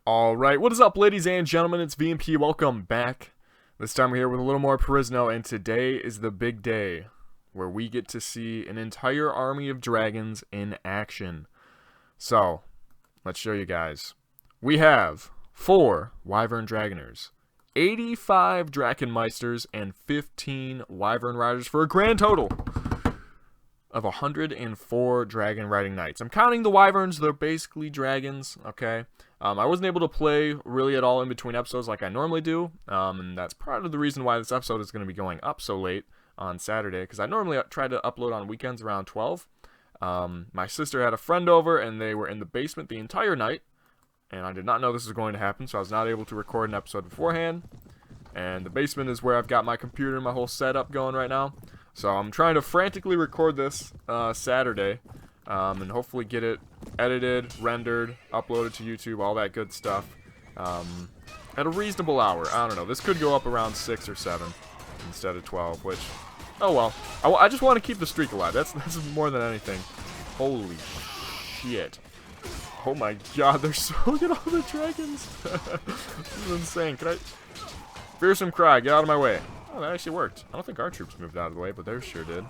Alright, what is up, ladies and gentlemen? It's VMP. Welcome back. This time we're here with a little more Perisno, and today is the big day where we get to see an entire army of dragons in action. So, let's show you guys. We have 4 Wyvern Dragoners, 85 Drachenmeisters, and 15 Wyvern Riders for a grand total of 104 Dragon Riding Knights. I'm counting the Wyverns, they're basically dragons, okay? I wasn't able to play really at all in between episodes like I normally do, and that's part of the reason why this episode is going to be going up so late on Saturday, because I normally try to upload on weekends around 12. My sister had a friend over, and they were in the basement the entire night, and I did not know this was going to happen, so I was not able to record an episode beforehand. And the basement is where I've got my computer and my whole setup going right now. So I'm trying to frantically record this Saturday, and hopefully get it edited, rendered, uploaded to YouTube, all that good stuff, at a reasonable hour. I don't know. This could go up around 6 or 7 instead of 12, which, oh well. I just want to keep the streak alive. That's more than anything. Holy shit. Oh my god, they're so good, all the dragons. This is insane. Can I... Fearsome Cry, get out of my way. Oh, that actually worked. I don't think our troops moved out of the way, but theirs sure did.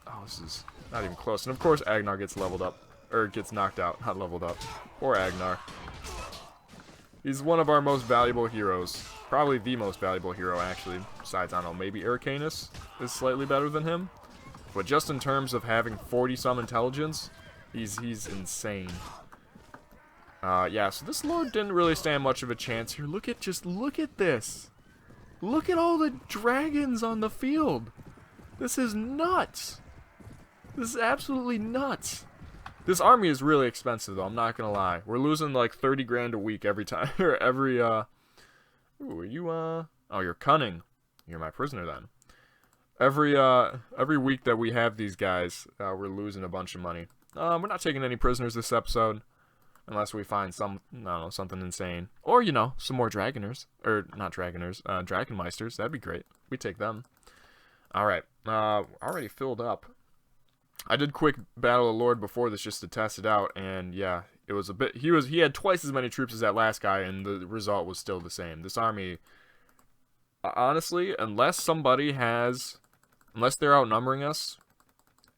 Oh, this is not even close. And of course, Agnar gets leveled up. Or gets knocked out, not leveled up. Poor Agnar. He's one of our most valuable heroes. Probably the most valuable hero, actually. Besides, I don't know, maybe Arcanus is slightly better than him. But just in terms of having 40-some intelligence, he's insane. Yeah, so this lord didn't really stand much of a chance here. Look at this. Look at all the dragons on the field. This is nuts. This is absolutely nuts. This army is really expensive, though. I'm not gonna lie. We're losing like 30 grand a week every time. Or every, Ooh, are you, Oh, you're cunning. You're my prisoner, then. Every week that we have these guys, we're losing a bunch of money. We're not taking any prisoners this episode. Unless we find I don't know, something insane. Or, you know, some more Dragoners. Or, not Dragoners, Drachenmeisters. That'd be great. We'd take them. Alright, already filled up. I did quick Battle of the Lord before this just to test it out, and yeah, it was a bit... He had twice as many troops as that last guy, and the result was still the same. This army, honestly, unless they're outnumbering us,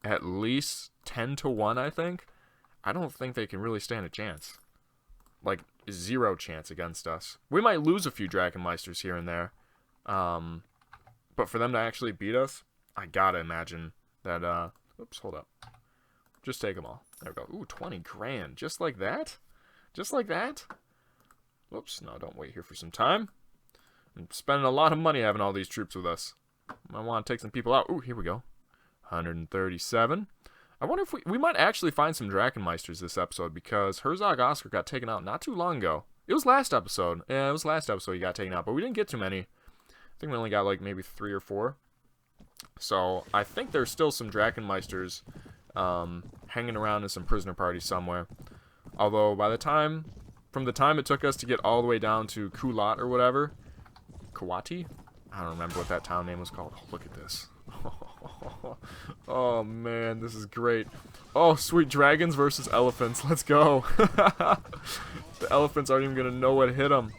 at least 10 to 1, I think, I don't think they can really stand a chance. Like, 0 chance against us. We might lose a few Drachenmeisters here and there. But for them to actually beat us, I gotta imagine that, oops, hold up. Just take them all. There we go. Ooh, 20 grand. Just like that? Just like that? Whoops, no, don't wait here for some time. I'm spending a lot of money having all these troops with us. I want to take some people out. Ooh, here we go. 137. I wonder if we might actually find some Drachenmeisters this episode, because Herzog Oscar got taken out not too long ago. It was last episode. Yeah, it was last episode he got taken out, but we didn't get too many. I think we only got like maybe 3 or 4. So I think there's still some Drachenmeisters hanging around in some prisoner parties somewhere. Although from the time it took us to get all the way down to Kulat or whatever, Kawati? I don't remember what that town name was called. Oh, look at this. Oh man, this is great. Oh, sweet, dragons versus elephants. Let's go. The elephants aren't even gonna know what hit them.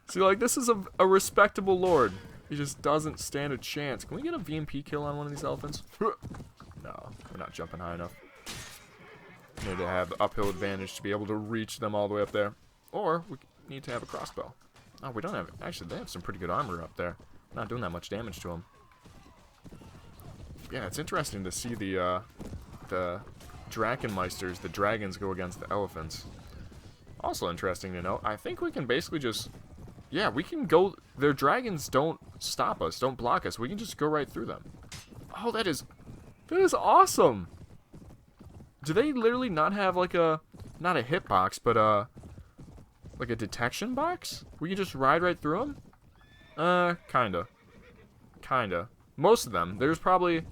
See, like, this is a respectable lord. He just doesn't stand a chance. Can we get a VMP kill on one of these elephants? No, we're not jumping high enough. We need to have the uphill advantage to be able to reach them all the way up there. Or we need to have a crossbow. Oh, we don't have... Actually, they have some pretty good armor up there. Not doing that much damage to them. Yeah, it's interesting to see the Drachenmeisters, the dragons, go against the elephants. Also interesting to note, I think we can basically just... Yeah, we can go... Their dragons don't stop us, don't block us. We can just go right through them. Oh, that is awesome! Do they literally not have, like, not a hitbox, but, like a detection box? We can just ride right through them? Kinda. Kinda. Most of them. There's probably...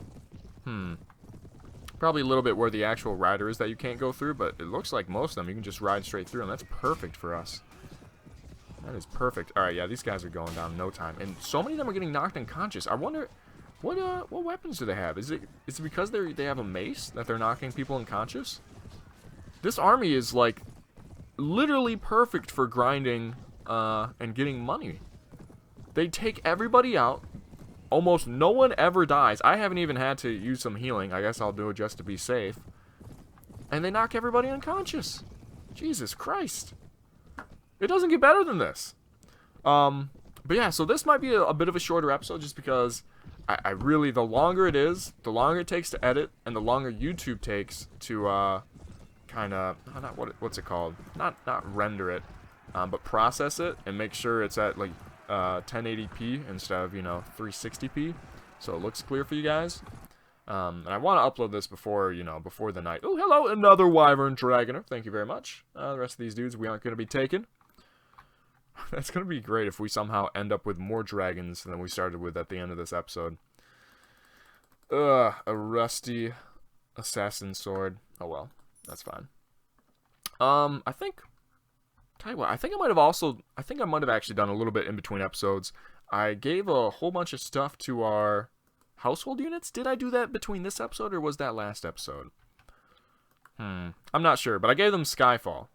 Probably a little bit where the actual rider is that you can't go through, but it looks like most of them you can just ride straight through them. That's perfect for us. That is perfect. Alright, yeah, these guys are going down in no time. And so many of them are getting knocked unconscious. I wonder... What weapons do they have? Is it because they have a mace that they're knocking people unconscious? This army is like literally perfect for grinding and getting money. They take everybody out. Almost no one ever dies. I haven't even had to use some healing. I guess I'll do it just to be safe. And they knock everybody unconscious. Jesus Christ. It doesn't get better than this. But yeah, so this might be a bit of a shorter episode just because I really, the longer it is, the longer it takes to edit, and the longer YouTube takes to kind of, what's it called? Not render it, but process it and make sure it's at like 1080p instead of, 360p, so it looks clear for you guys. And I want to upload this before, before the night. Oh, hello, another Wyvern Dragoner. Thank you very much. The rest of these dudes we aren't going to be taking. That's going to be great if we somehow end up with more dragons than we started with at the end of this episode. Ugh, a rusty assassin sword. Oh well, that's fine. I think... Tell you what, I think I might have actually done a little bit in between episodes. I gave a whole bunch of stuff to our household units. Did I do that between this episode, or was that last episode? I'm not sure, but I gave them Skyfall.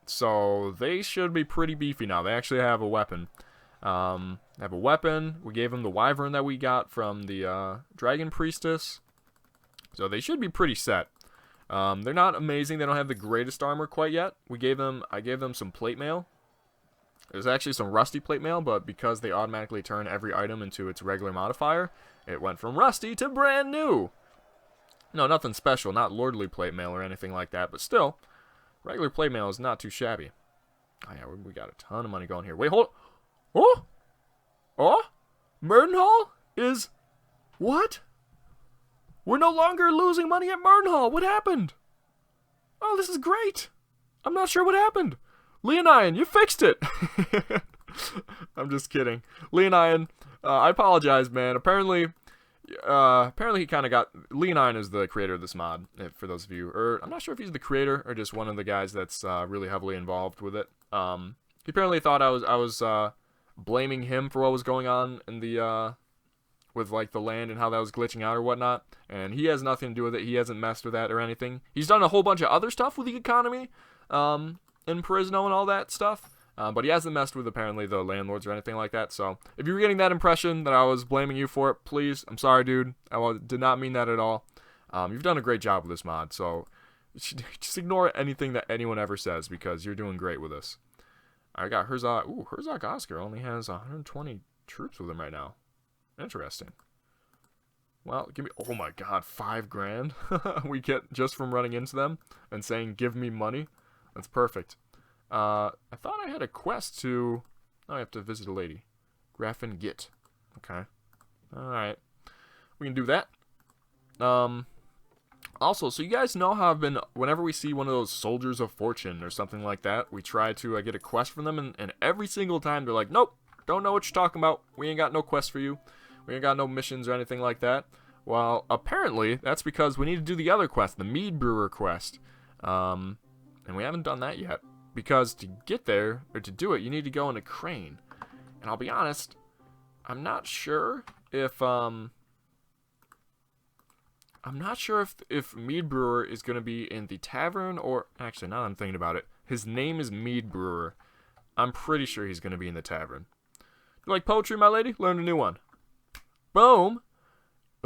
So they should be pretty beefy now. They actually have a weapon. They have a weapon. We gave them the Wyvern that we got from the Dragon Priestess. So they should be pretty set. They're not amazing. They don't have the greatest armor quite yet. I gave them some plate mail. There's actually some rusty plate mail, but because they automatically turn every item into its regular modifier, it went from rusty to brand new. No, nothing special, not lordly plate mail or anything like that, but still, regular plate mail is not too shabby. Oh yeah, we got a ton of money going here. Wait, hold. Oh, Merdenhall is what? We're no longer losing money at Merdenhall. What happened? Oh, this is great. I'm not sure what happened. Leonine, you fixed it. I'm just kidding. Leonine, I apologize, man. Apparently he kind of got... Leonine is the creator of this mod, for those of you. Or I'm not sure if he's the creator or just one of the guys that's really heavily involved with it. He apparently thought I was blaming him for what was going on in the... with like the land and how that was glitching out or whatnot, and he has nothing to do with it. He hasn't messed with that or anything. He's done a whole bunch of other stuff with the economy, in Perisno and all that stuff, but he hasn't messed with apparently the landlords or anything like that. So if you were getting that impression that I was blaming you for it, please, I'm sorry, dude. I did not mean that at all. You've done a great job with this mod, so just ignore anything that anyone ever says because you're doing great with this. I got Herzog. Ooh, Herzog Oscar only has 120 troops with him right now. Interesting. Well, give me... Oh my god, 5 grand we get just from running into them and saying, give me money. That's perfect. I thought I had a quest to... Oh, I have to visit a lady. Grafen Git. Okay. Alright. We can do that. Also, so you guys know how I've been... Whenever we see one of those Soldiers of Fortune or something like that, we try to get a quest from them, and every single time they're like, nope, don't know what you're talking about. We ain't got no quest for you. We ain't got no missions or anything like that. Well, apparently, that's because we need to do the other quest, the mead brewer quest. And we haven't done that yet. Because to get there, or to do it, you need to go in a crane. And I'll be honest, I'm not sure if, if mead brewer is going to be in the tavern or... Actually, now that I'm thinking about it, his name is mead brewer. I'm pretty sure he's going to be in the tavern. You like poetry, my lady? Learn a new one. Boom!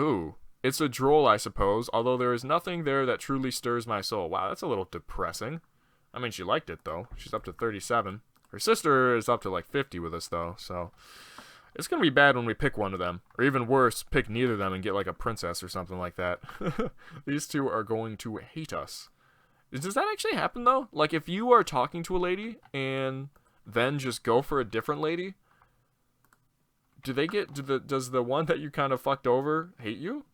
Ooh, it's a droll, I suppose, although there is nothing there that truly stirs my soul. Wow, that's a little depressing. I mean, she liked it, though. She's up to 37. Her sister is up to, like, 50 with us, though, so... It's gonna be bad when we pick one of them. Or even worse, pick neither of them and get, like, a princess or something like that. These two are going to hate us. Does that actually happen, though? Like, if you are talking to a lady and then just go for a different lady... Does the one that you kind of fucked over hate you?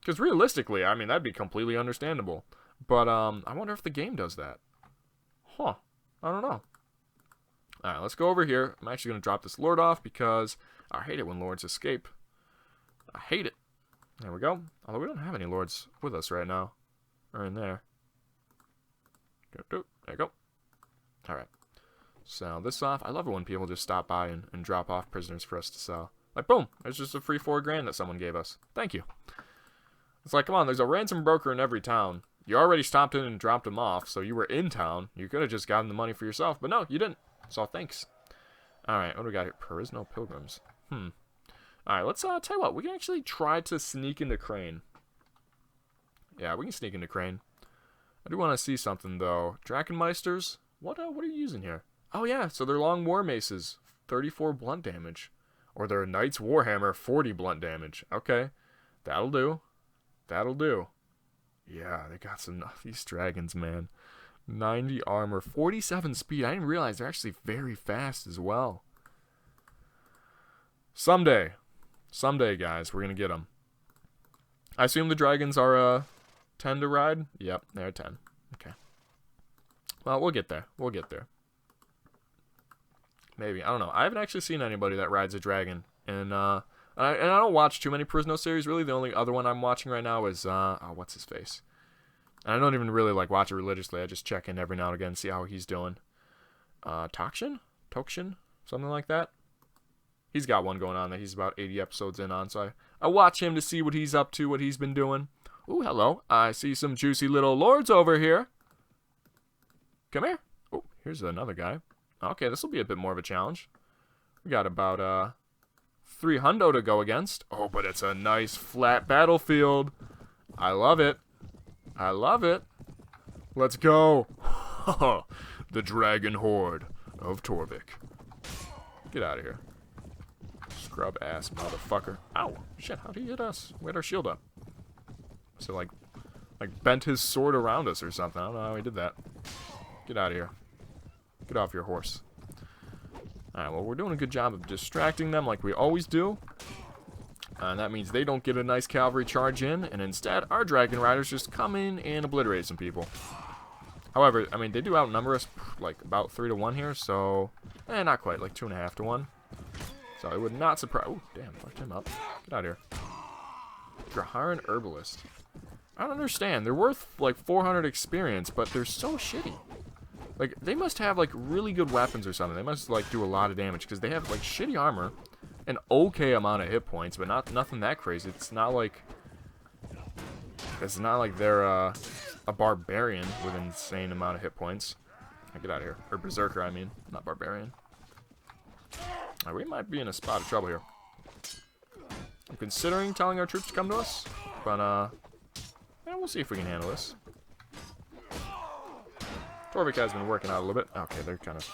Because realistically, I mean, that'd be completely understandable. But, I wonder if the game does that. Huh. I don't know. Alright, let's go over here. I'm actually going to drop this lord off because I hate it when lords escape. I hate it. There we go. Although we don't have any lords with us right now. Or in there. There you go. Alright. Sell this off. I love it when people just stop by and drop off prisoners for us to sell. Like, boom, there's just a free 4 grand that someone gave us. Thank you. It's like, come on, there's a ransom broker in every town. You already stopped in and dropped him off, so you were in town. You could have just gotten the money for yourself, but no, you didn't. So thanks. Alright, what do we got here? Perisno Pilgrims. Alright, let's tell you what. We can actually try to sneak into Crane. Yeah, we can sneak into Crane. I do want to see something, though. Drachenmeisters? What are you using here? Oh, yeah, so they're long war maces. 34 blunt damage. Or they're Knight's Warhammer, 40 blunt damage. Okay, that'll do. That'll do. Yeah, they got some... These dragons, man. 90 armor, 47 speed. I didn't realize they're actually very fast as well. Someday, guys, we're going to get them. I assume the dragons are 10 to ride? Yep, they're 10. Okay. Well, we'll get there. We'll get there. Maybe. I don't know. I haven't actually seen anybody that rides a dragon. And I don't watch too many Perisno series, really. The only other one I'm watching right now is, what's his face? And I don't even really, like, watch it religiously. I just check in every now and again, see how he's doing. Tokshin? Something like that. He's got one going on that he's about 80 episodes in on, so I watch him to see what he's up to, what he's been doing. Ooh, hello. I see some juicy little lords over here. Come here. Oh, here's another guy. Okay, this will be a bit more of a challenge. We got about 3 hundo to go against. Oh, but it's a nice flat battlefield. I love it. I love it. Let's go. The Dragon Horde of Torvik. Get out of here. Scrub ass motherfucker. Ow. Shit, how'd he hit us? We had our shield up. So like bent his sword around us or something. I don't know how he did that. Get out of here. Get off your horse. Alright, well, we're doing a good job of distracting them like we always do. And that means they don't get a nice cavalry charge in, and instead, our dragon riders just come in and obliterate some people. However, I mean, they do outnumber us, like, about 3 to 1 here, so... not quite, like 2.5 to 1. So it would not surprise... Oh, damn, fucked him up. Get out of here. Draharan Herbalist. I don't understand. They're worth, like, 400 experience, but they're so shitty. Like, they must have, like, really good weapons or something. They must, like, do a lot of damage, because they have, like, shitty armor, an okay amount of hit points, but nothing that crazy. It's not like they're a barbarian with an insane amount of hit points. Get out of here. Or berserker, I mean. Not barbarian. Right, we might be in a spot of trouble here. I'm considering telling our troops to come to us, but, yeah, we'll see if we can handle this. Torvik has been working out a little bit. Okay, they're kind of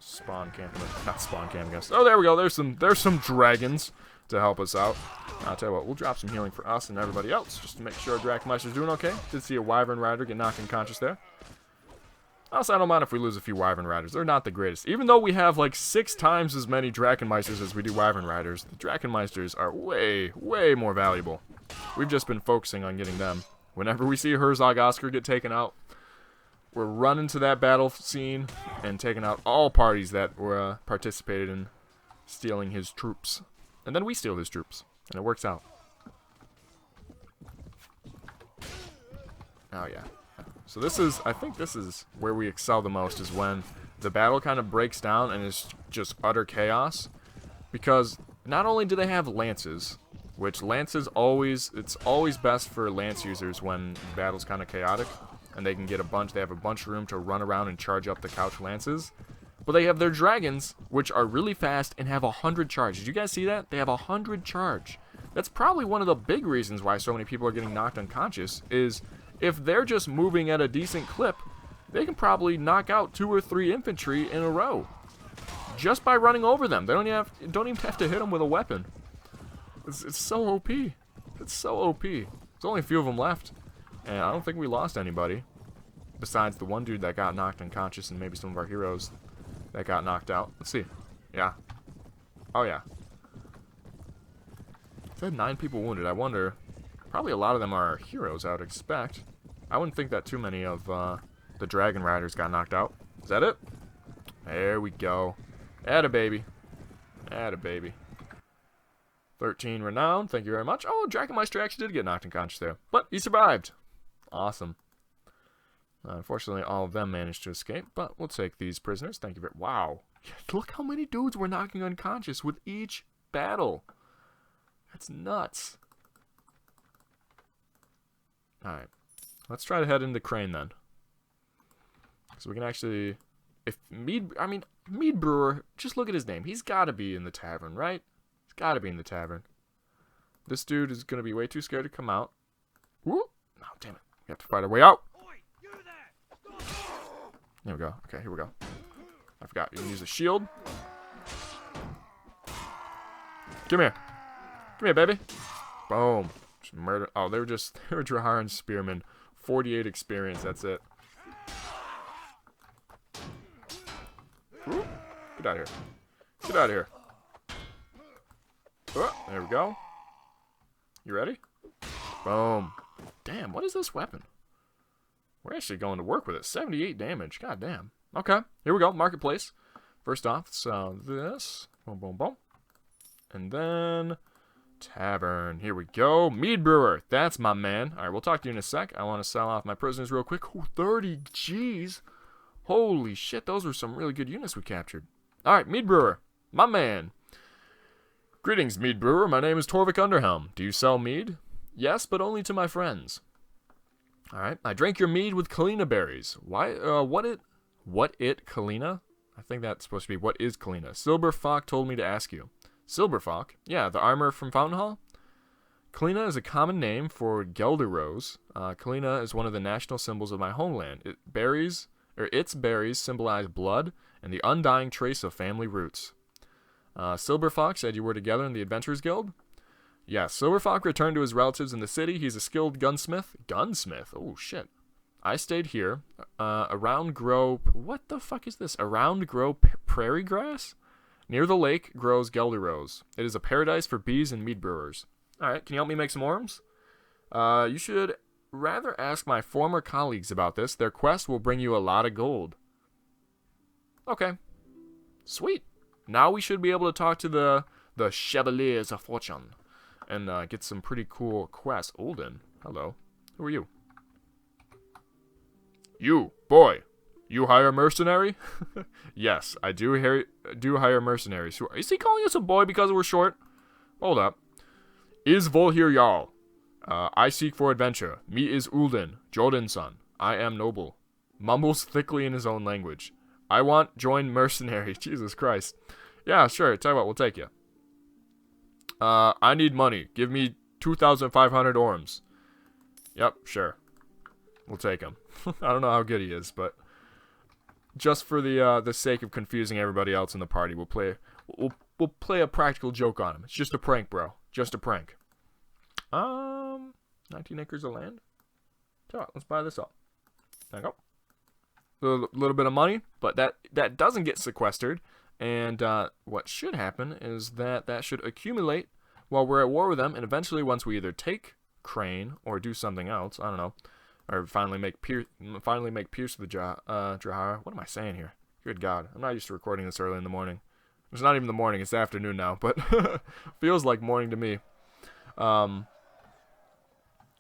spawn camping. Not spawn camping us. Oh, there we go. There's some dragons to help us out. I'll tell you what, we'll drop some healing for us and everybody else, just to make sure Drachenmeister's doing okay. Did see a Wyvern Rider get knocked unconscious there. Also, I don't mind if we lose a few Wyvern Riders. They're not the greatest. Even though we have like 6 times as many Drachenmeisters as we do Wyvern Riders, the Drachenmeisters are way, way more valuable. We've just been focusing on getting them. Whenever we see Herzog Oscar get taken out, we're running to that battle scene and taking out all parties that were participated in stealing his troops. And then we steal his troops, and it works out. Oh, yeah. So this is, I think this is where we excel the most, is when the battle kind of breaks down and it's just utter chaos. Because not only do they have lances, which lances it's always best for lance users when the battle's kind of chaotic, and they can get they have a bunch of room to run around and charge up the couch lances. But they have their dragons, which are really fast and have 100 charge. Did you guys see that? They have 100 charge. That's probably one of the big reasons why so many people are getting knocked unconscious, is if they're just moving at a decent clip, they can probably knock out 2 or 3 infantry in a row. Just by running over them. They don't even have to hit them with a weapon. It's so OP. It's so OP. There's only a few of them left. And I don't think we lost anybody. Besides the one dude that got knocked unconscious and maybe some of our heroes that got knocked out. Let's see. Yeah. Oh, yeah. It said 9 people wounded. I wonder... Probably a lot of them are heroes, I would expect. I wouldn't think that too many of the Dragon Riders got knocked out. Is that it? There we go. Atta baby. Atta baby. 13 renown. Thank you very much. Oh, Drachenmeister actually did get knocked unconscious there. But he survived. Awesome. Unfortunately, all of them managed to escape. But we'll take these prisoners. Thank you very much. Wow. Look how many dudes we're knocking unconscious with each battle. That's nuts. Alright. let's try to head into Crane then. So we can actually... If Mead... I mean, Mead Brewer, just look at his name. He's got to be in the tavern, right? He's got to be in the tavern. This dude is going to be way too scared to come out. Whoop! Oh, damn it. We have to fight our way out. There we go. Okay, here we go. I forgot. You can use a shield. Come here. Come here, baby. Boom. Just murder. Oh, they were Draharan spearmen. 48 experience. That's it. Ooh, get out of here. Get out of here. Oh, there we go. You ready? Boom. Damn, what is this weapon? We're actually going to work with it. 78 damage. God damn. Okay, here we go. Marketplace. First off, so this. Boom, boom, boom. And then tavern. Here we go. Mead Brewer. That's my man. All right, we'll talk to you in a sec. I want to sell off my prisoners real quick. Ooh, 30 G's. Holy shit, those were some really good units we captured. All right, Mead Brewer. My man. Greetings, Mead Brewer. My name is Torvik Underhelm. Do you sell mead? Yes, but only to my friends. All right. I drank your mead with Kalina berries. Why? What it, Kalina? I think that's supposed to be, what is Kalina? Silberfok told me to ask you. Silberfok? Yeah, the armor from Fountainhall? Kalina is a common name for Gelderrose. Kalina is one of the national symbols of my homeland. Its berries symbolize blood and the undying trace of family roots. Silberfok said you were together in the Adventurers Guild? Yes, Silverfok returned to his relatives in the city. He's a skilled gunsmith. Gunsmith? Oh, shit. I stayed here. Around grow... What the fuck is this? Around grow prairie grass? Near the lake grows Gelderrose. It is a paradise for bees and mead brewers. Alright, can you help me make some orms? You should rather ask my former colleagues about this. Their quest will bring you a lot of gold. Okay. Sweet. Now we should be able to talk to the Chevaliers of Fortune. And get some pretty cool quests. Olden, hello. Who are you? You, boy. You hire mercenary? Yes, I do hire mercenaries. Is he calling us a boy because we're short? Hold up. Is Volhir Jarl. I seek for adventure. Me is Ulden, Jordan's son. I am noble. Mumbles thickly in his own language. I want join mercenary. Jesus Christ. Yeah, sure. Tell you what, we'll take you. I need money. Give me 2,500 orms. Yep, sure. We'll take him. I don't know how good he is, but just for the sake of confusing everybody else in the party, we'll play a practical joke on him. It's just a prank, bro. Just a prank. 19 acres of land. So let's buy this up. There you go. A little bit of money, but that doesn't get sequestered. And what should happen is that should accumulate while we're at war with them, and eventually once we either take Crane or do something else, I don't know, or finally make Pierce the Drahara. What am I saying here? Good God, I'm not used to recording this early in the morning. It's not even the morning; it's the afternoon now, but feels like morning to me.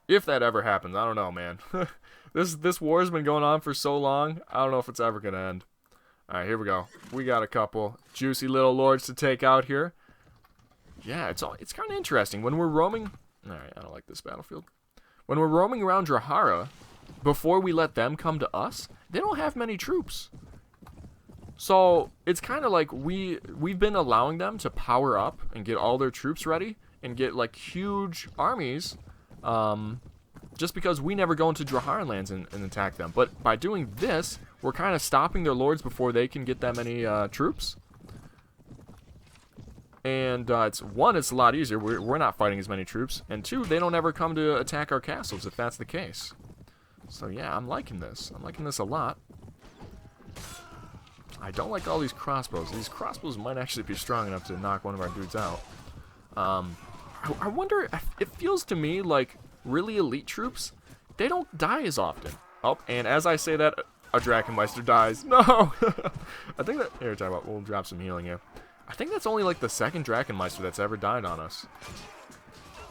If that ever happens, I don't know, man. This war's been going on for so long. I don't know if it's ever gonna end. Alright, here we go. We got a couple juicy little lords to take out here. Yeah, it's kind of interesting. When we're roaming... Alright, I don't like this battlefield. When we're roaming around Drahara, before we let them come to us, they don't have many troops. So, it's kind of like we've been allowing them to power up and get all their troops ready and get, like, huge armies, just because we never go into Draharan lands and attack them. But by doing this, we're kind of stopping their lords before they can get that many troops. And it's a lot easier. We're not fighting as many troops. And two, they don't ever come to attack our castles if that's the case. So yeah, I'm liking this. I'm liking this a lot. I don't like all these crossbows. These crossbows might actually be strong enough to knock one of our dudes out. I wonder, it feels to me like really elite troops, they don't die as often. Oh, and as I say that, a Drachenmeister dies. No! I think that... Here, talk about, we'll drop some healing here. I think that's only like the second Drachenmeister that's ever died on us.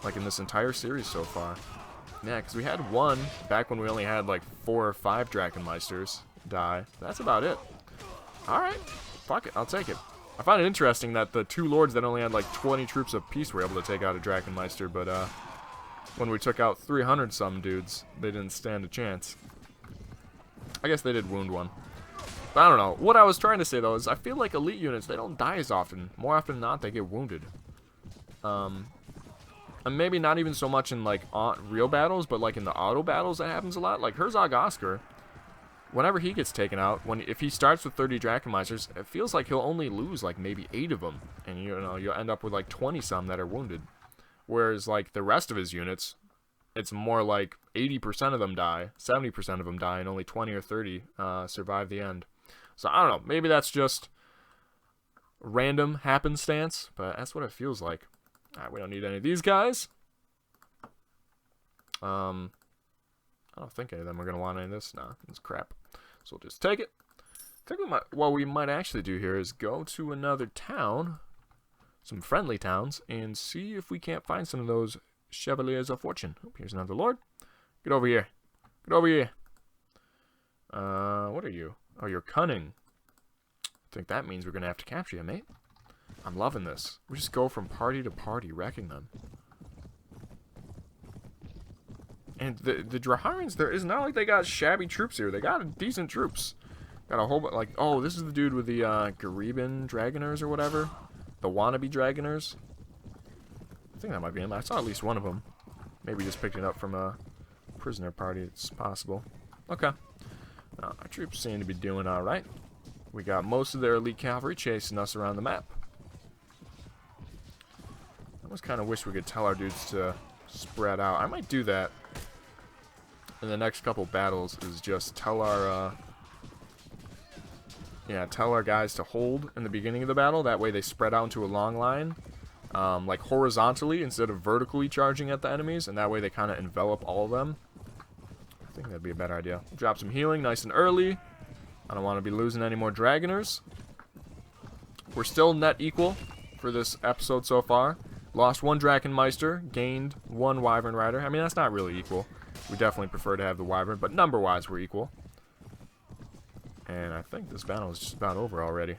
Like in this entire series so far. Yeah, because we had one back when we only had like 4 or 5 Drachenmeisters die. That's about it. Alright. Fuck it, I'll take it. I find it interesting that the 2 lords that only had like 20 troops apiece were able to take out a Drachenmeister, but when we took out 300 some dudes, they didn't stand a chance. I guess they did wound one. But I don't know. What I was trying to say, though, is I feel like elite units, they don't die as often. More often than not, they get wounded. And maybe not even so much in, like, real battles, but, like, in the auto battles, that happens a lot. Like, Herzog Oscar, whenever he gets taken out, if he starts with 30 Drachenmeisters, it feels like he'll only lose, like, maybe 8 of them. And, you know, you'll end up with, like, 20-some that are wounded. Whereas, like, the rest of his units, it's more like 80% of them die, 70% of them die, and only 20 or 30 survive the end. So, I don't know. Maybe that's just random happenstance, but that's what it feels like. Alright, we don't need any of these guys. I don't think any of them are going to want any of this. Nah, it's crap. So, we'll just take it. I think what we might actually do here is go to another town, some friendly towns, and see if we can't find some of those Chevaliers of Fortune. Oh, here's another lord. Get over here. Get over here. What are you? Oh, you're cunning. I think that means we're going to have to capture you, mate. I'm loving this. We just go from party to party, wrecking them. And the Draharians, it's not like they got shabby troops here. They got decent troops. Got a whole bunch, like, oh, this is the dude with the Gariban Dragoners or whatever. The wannabe Dragoners. I think that might be him. I saw at least one of them. Maybe just picked it up from a prisoner party. It's possible. Okay. Our troops seem to be doing alright. We got most of their elite cavalry chasing us around the map. I almost kind of wish we could tell our dudes to spread out. I might do that in the next couple battles, is just tell our tell our guys to hold in the beginning of the battle. That way they spread out into a long line, like horizontally instead of vertically charging at the enemies, and that way they kind of envelop all of them. I think that'd be a better idea. Drop some healing nice and early. I don't want to be losing any more Dragoners. We're still net equal for this episode so far. Lost 1 Drachenmeister, gained 1 Wyvern Rider. I mean, that's not really equal. We definitely prefer to have the Wyvern, but number-wise, we're equal. And I think this battle is just about over already.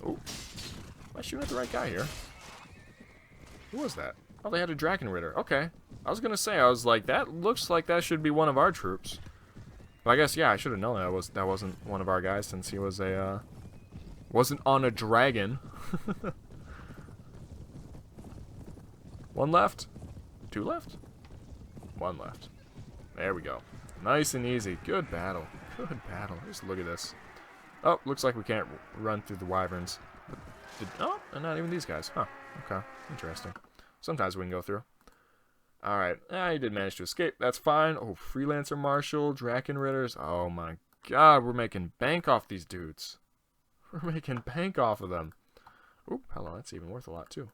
Oh, am I shooting at the right guy here? Who was that? Oh, they had a Draken Ritter. Okay. I was going to say, I was like, that looks like that should be one of our troops. But I guess, yeah, I should have known that wasn't one of our guys, since he was wasn't on a dragon. 1 left? 2 left? 1 left. There we go. Nice and easy. Good battle. Good battle. Just look at this. Oh, looks like we can't run through the wyverns. Oh, and not even these guys. Huh. Okay. Interesting. Sometimes we can go through. Alright. He did manage to escape. That's fine. Oh, Freelancer Marshal, Draken Ritters. Oh my god, we're making bank off these dudes. We're making bank off of them. Oop, hello, that's even worth a lot too.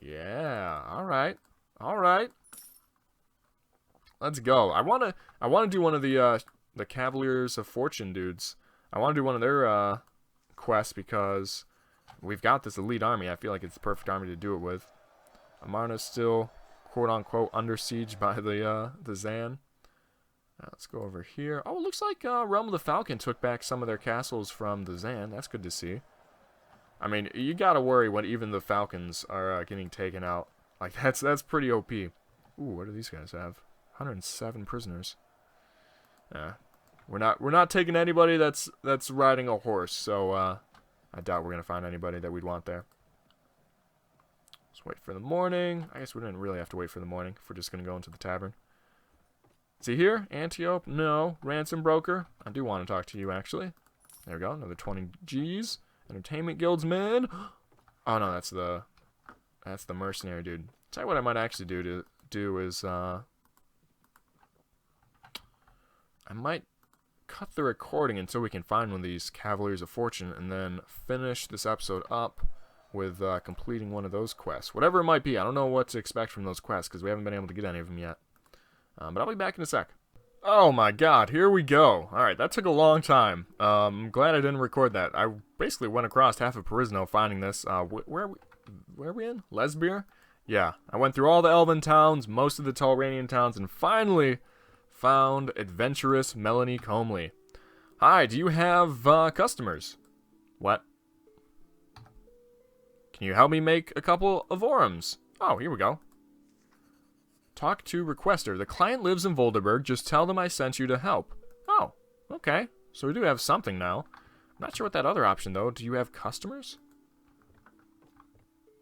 Yeah, alright. Alright. Let's go. I wanna do one of the Cavaliers of Fortune dudes. I wanna do one of their quests because we've got this elite army. I feel like it's the perfect army to do it with. Amarna's still quote-unquote under siege by the Zan. Let's go over here. Oh, it looks like Realm of the Falcon took back some of their castles from the Zan. That's good to see. I mean, you gotta worry when even the Falcons are getting taken out. Like, that's pretty OP. Ooh, what do these guys have? 107 prisoners. We're not taking anybody that's riding a horse, so I doubt we're gonna find anybody that we'd want there. Let's wait for the morning. I guess we didn't really have to wait for the morning if we're just gonna go into the tavern. Is he here? Antiope? No. Ransom broker? I do want to talk to you, actually. There we go. Another 20 G's. Entertainment Guild's man. Oh no, that's the mercenary dude. Tell you what I might actually do is I might cut the recording until we can find one of these Cavaliers of Fortune, and then finish this episode up with completing one of those quests. Whatever it might be. I don't know what to expect from those quests because we haven't been able to get any of them yet. But I'll be back in a sec. Oh my god, here we go. Alright, that took a long time. I'm glad I didn't record that. I basically went across half of Perisno finding this. Where are we in? Lesbir? Yeah, I went through all the Elven towns, most of the Tulranian towns, and finally found adventurous Melanie Comley. Hi, do you have customers? What? Can you help me make a couple of orums? Oh, here we go. Talk to requester. The client lives in Volderberg. Just tell them I sent you to help. Oh, okay. So we do have something now. I'm not sure what that other option, though. Do you have customers?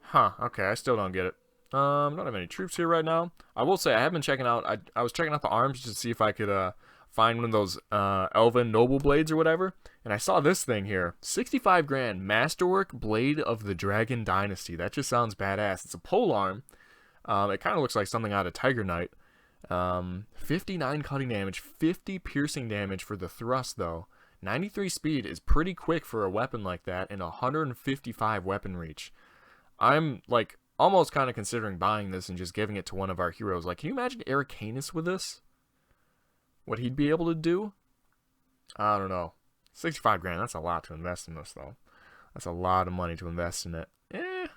Huh, okay, I still don't get it. Don't have any troops here right now. I will say, I have been checking out, I was checking out the arms just to see if I could find one of those Elven Noble Blades or whatever. And I saw this thing here. 65 grand, Masterwork Blade of the Dragon Dynasty. That just sounds badass. It's a pole arm. It kind of looks like something out of Tiger Knight. 59 cutting damage, 50 piercing damage for the thrust, though. 93 speed is pretty quick for a weapon like that, and 155 weapon reach. I'm, like, almost kind of considering buying this and just giving it to one of our heroes. Like, can you imagine Ericanus with this? What he'd be able to do? I don't know. 65 grand, that's a lot to invest in this, though. That's a lot of money to invest in it. I'm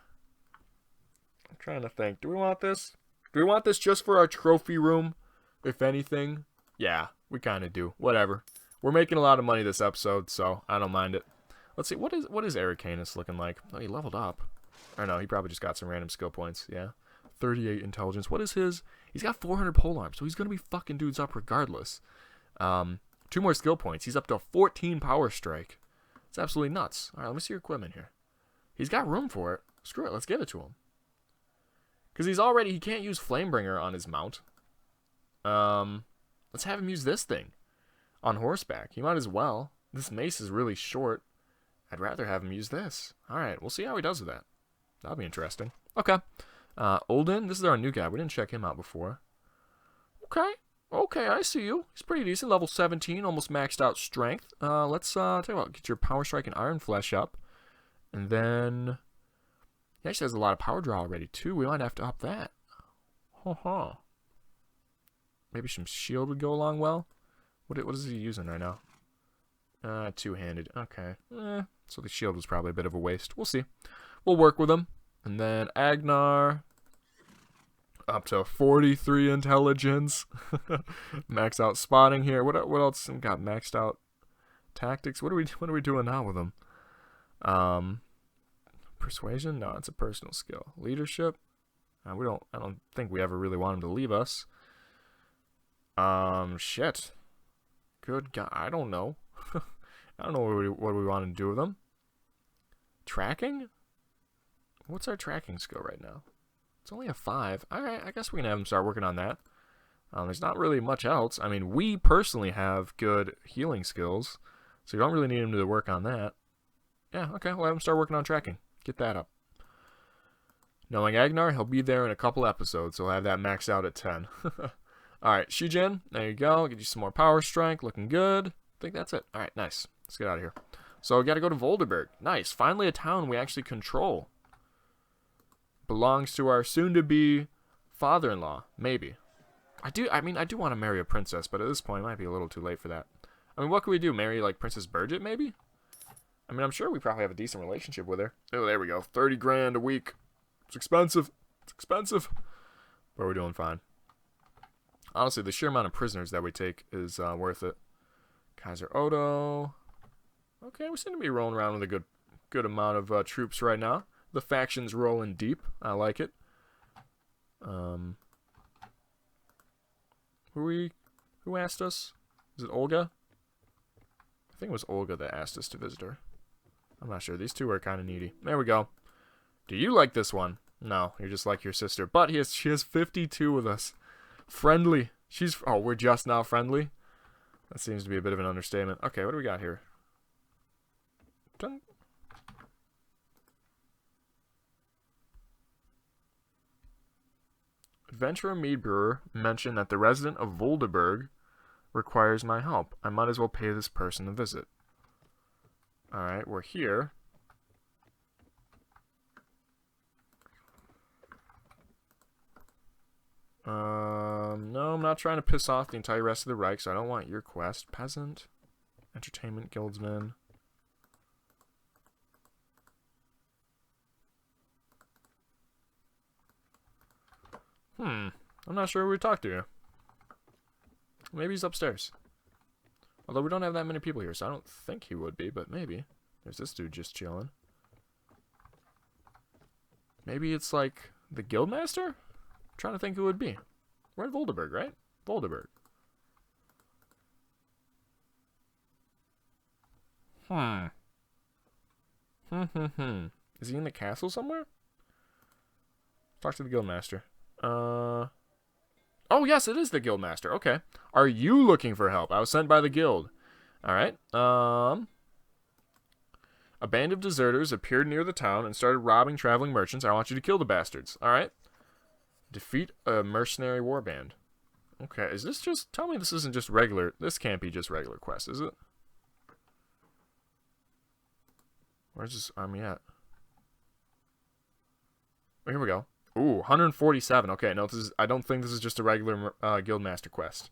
trying to think. Do we want this? Do we want this just for our trophy room, if anything? Yeah, we kind of do. Whatever. We're making a lot of money this episode, so I don't mind it. Let's see. What is Ericanus looking like? Oh, he leveled up. Or no, he probably just got some random skill points. Yeah. 38 intelligence. What is his? He's got 400 polearm, so he's going to be fucking dudes up regardless. 2 more skill points. He's up to 14 power strike. It's absolutely nuts. All right, let me see your equipment here. He's got room for it. Screw it. Let's give it to him. Because he can't use Flamebringer on his mount. Let's have him use this thing on horseback. He might as well. This mace is really short. I'd rather have him use this. All right, we'll see how he does with that. That'll be interesting. Okay. Olden, this is our new guy. We didn't check him out before. Okay, I see you. He's pretty decent. Level 17, almost maxed out strength. Let's tell you what, get your power strike and iron flesh up. And then he actually has a lot of power draw already, too. We might have to up that. Maybe some shield would go along well. What is he using right now? Two-handed. Okay. So the shield was probably a bit of a waste. We'll see. We'll work with him. And then Agnar. Up to 43 intelligence. Max out spotting here. What else got maxed out? Tactics. What are we doing now with him? Persuasion? No, it's a personal skill. Leadership? I don't think we ever really want him to leave us. Shit. Good God, I don't know. I don't know what we want to do with him. Tracking? What's our tracking skill right now? It's only a 5. Alright, I guess we can have him start working on that. There's not really much else. I mean, we personally have good healing skills, so you don't really need him to work on that. Yeah, okay, we'll have him start working on tracking. Get that up. Knowing Agnar, he'll be there in a couple episodes, so he'll have that maxed out at 10. Alright, Shijin, there you go. Get you some more power strength. Looking good. I think that's it. Alright, nice. Let's get out of here. So we got to go to Volderberg. Nice. Finally a town we actually control. Belongs to our soon-to-be father-in-law. Maybe. I do want to marry a princess, but at this point it might be a little too late for that. I mean, what can we do? Marry, like, Princess Birgit, maybe? I mean, I'm sure we probably have a decent relationship with her. Oh, there we go. 30 grand a week. It's expensive. It's expensive. But we're doing fine. Honestly, the sheer amount of prisoners that we take is worth it. Kaiser Odo. Okay, we seem to be rolling around with a good amount of troops right now. The faction's rolling deep. I like it. Who asked us? Is it Olga? I think it was Olga that asked us to visit her. I'm not sure. These two are kind of needy. There we go. Do you like this one? No, you're just like your sister. But she has 52 with us. Friendly. We're just now friendly? That seems to be a bit of an understatement. Okay, what do we got here? Dun. Adventurer Mead Brewer mentioned that the resident of Volderberg requires my help. I might as well pay this person a visit. Alright, we're here. No, I'm not trying to piss off the entire rest of the Reich, so I don't want your quest. Peasant. Entertainment Guildsman. I'm not sure who we talk to here. Maybe he's upstairs. Although we don't have that many people here, so I don't think he would be, but maybe. There's this dude just chilling. Maybe it's like the Guildmaster? I'm trying to think who it would be. We're in Volderberg, right? Volderberg. Is he in the castle somewhere? Talk to the guildmaster. Oh, yes, it is the guildmaster. Okay. Are you looking for help? I was sent by the guild. All right. A band of deserters appeared near the town and started robbing traveling merchants. I want you to kill the bastards. All right. Defeat a mercenary warband. Okay. Is this just... Tell me this isn't just regular... This can't be just regular quest, is it? Where's this army at? Oh, here we go. Ooh, 147. Okay, no, this is... I don't think this is just a regular guildmaster quest.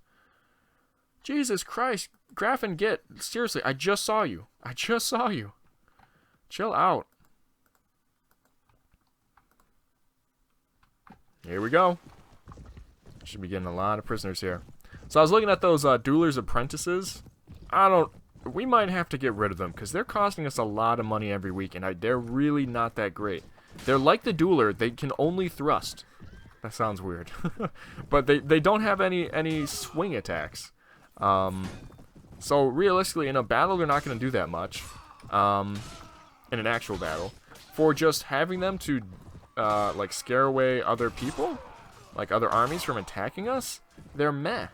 Jesus Christ. Graffin, get... Seriously, I just saw you. I just saw you. Chill out. Here we go. Should be getting a lot of prisoners here. So I was looking at those duelers' apprentices. We might have to get rid of them because they're costing us a lot of money every week, and they're really not that great. They're like the dueler. They can only thrust. That sounds weird. But they don't have any swing attacks. So realistically, in a battle, they're not going to do that much. In an actual battle. For just having them to, like, scare away other people, like other armies from attacking us, they're meh.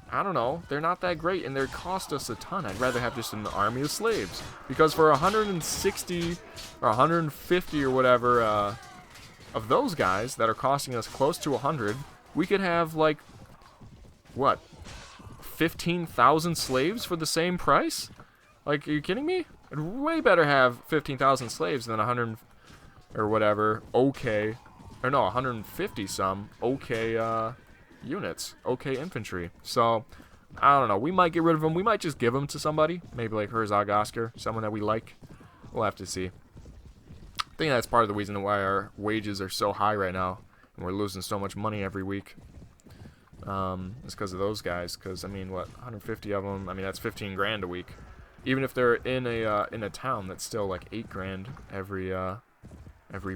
I don't know. They're not that great, and they cost us a ton. I'd rather have just an army of slaves. Because for 160 or 150 or whatever of those guys that are costing us close to 100, we could have, like, what? 15,000 slaves for the same price? Like, are you kidding me? I'd way better have 15,000 slaves than 100 or whatever, okay, or no, 150 some, okay, units, okay infantry. So, I don't know, we might get rid of them, we might just give them to somebody, maybe like Herzog Oscar, someone that we like. We'll have to see. I think that's part of the reason why our wages are so high right now, and we're losing so much money every week. It's because of those guys, because, I mean, what, 150 of them, I mean, that's 15 grand a week. Even if they're in a town, that's still like 8 grand every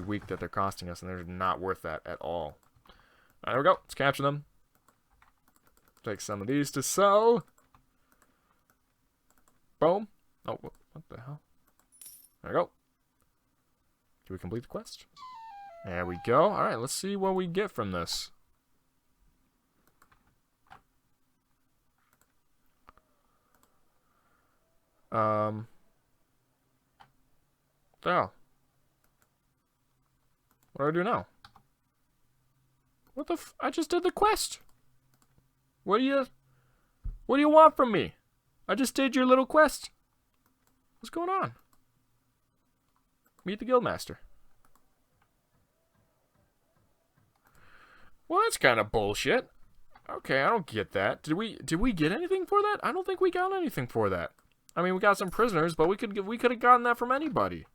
week that they're costing us, and they're not worth that at all. There we go. Let's capture them. Take some of these to sell. Boom. Oh, what the hell? There we go. Can we complete the quest? There we go. All right, let's see what we get from this. What the hell? What do I do now? What the I just did the quest. What do you want from me? I just did your little quest. What's going on? Meet the guildmaster. Well, that's kind of bullshit. Okay, I don't get that. Did we get anything for that? I don't think we got anything for that. I mean, we got some prisoners, but we could have gotten that from anybody.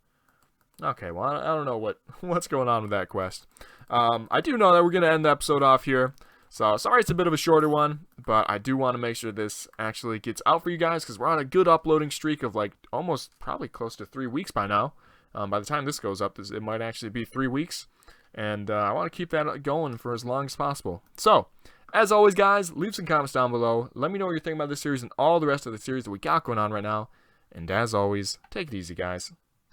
Okay, well, I don't know what's going on with that quest. I do know that we're going to end the episode off here. So, sorry it's a bit of a shorter one, but I do want to make sure this actually gets out for you guys, because we're on a good uploading streak of, like, almost probably close to 3 weeks by now. By the time this goes up, it might actually be 3 weeks. And I want to keep that going for as long as possible. So, as always, guys, leave some comments down below. Let me know what you're thinking about this series and all the rest of the series that we got going on right now. And as always, take it easy, guys.